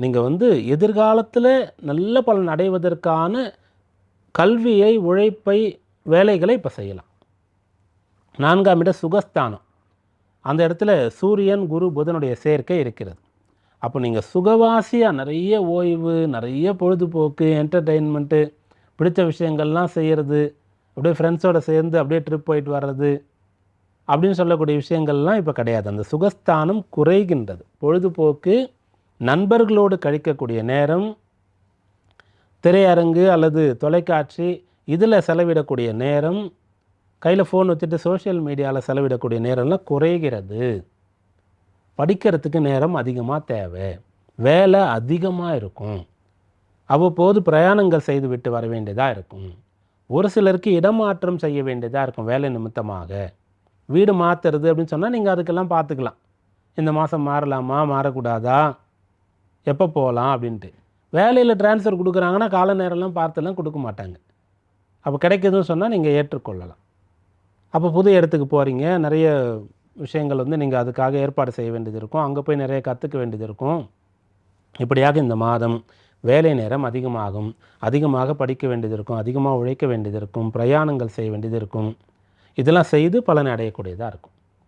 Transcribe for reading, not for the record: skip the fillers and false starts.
நீங்கள் எதிர்காலத்தில் நல்ல பலன் அடைவதற்கான கல்வியை, உழைப்பை, வேலைகளை இப்போ செய்யலாம். 4ஆம் இடம் சுகஸ்தானம். அந்த இடத்துல சூரியன், குரு, புதனுடைய சேர்க்கை இருக்கிறது. அப்போ நீங்கள் சுகவாசியாக நிறைய ஓய்வு, நிறைய பொழுதுபோக்கு, என்டர்டெயின்மெண்ட்டு, பிடித்த விஷயங்கள்லாம் செய்கிறது, அப்படியே ஃப்ரெண்ட்ஸோடு சேர்ந்து அப்படியே ட்ரிப் போயிட்டு வர்றது அப்படின்னு சொல்லக்கூடிய விஷயங்கள்லாம் இப்போ கிடையாது. அந்த சுகஸ்தானம் குறைகின்றது. பொழுதுபோக்கு, நண்பர்களோடு கழிக்கக்கூடிய நேரம், திரையரங்கு அல்லது தொலைக்காட்சி இதில் செலவிடக்கூடிய நேரம், கையில் ஃபோன் வச்சுட்டு சோஷியல் மீடியாவில் செலவிடக்கூடிய நேரம்லாம் குறைகிறது. படிக்கிறதுக்கு நேரம் அதிகமாக தேவை. வேலை அதிகமாக இருக்கும். அவ்வப்போது பிரயாணங்கள் செய்து விட்டு வர வேண்டியதாக இருக்கும். ஒரு சிலருக்கு இடமாற்றம் செய்ய வேண்டியதாக இருக்கும் வேலை நிமித்தமாக. வீடு மாற்றுறது அப்படின்னு சொன்னால் நீங்கள் அதுக்கெல்லாம் பார்த்துக்கலாம். இந்த மாதம் மாறலாமா, மாறக்கூடாதா, எப்போ போகலாம் அப்படின்ட்டு. வேலையில் ட்ரான்ஸ்ஃபர் கொடுக்குறாங்கன்னா கால நேரம்லாம் பார்த்துலாம் கொடுக்க மாட்டாங்க. அப்போ கிடைக்குதுன்னு சொன்னால் நீங்கள் ஏற்றுக்கொள்ளலாம். அப்போ புது இடத்துக்கு போகிறீங்க, நிறைய விஷயங்கள் நீங்கள் அதுக்காக ஏற்பாடு செய்ய வேண்டியது இருக்கும். அங்கே போய் நிறைய கற்றுக்க வேண்டியது இருக்கும். இப்படியாக இந்த மாதம் வேலை நேரம் அதிகமாகும். அதிகமாக படிக்க வேண்டியது இருக்கும், அதிகமாக உழைக்க வேண்டியது இருக்கும், பிரயாணங்கள் செய்ய வேண்டியது இருக்கும். இதெல்லாம் செய்து பலன் அடையக்கூடியதாக இருக்கும்.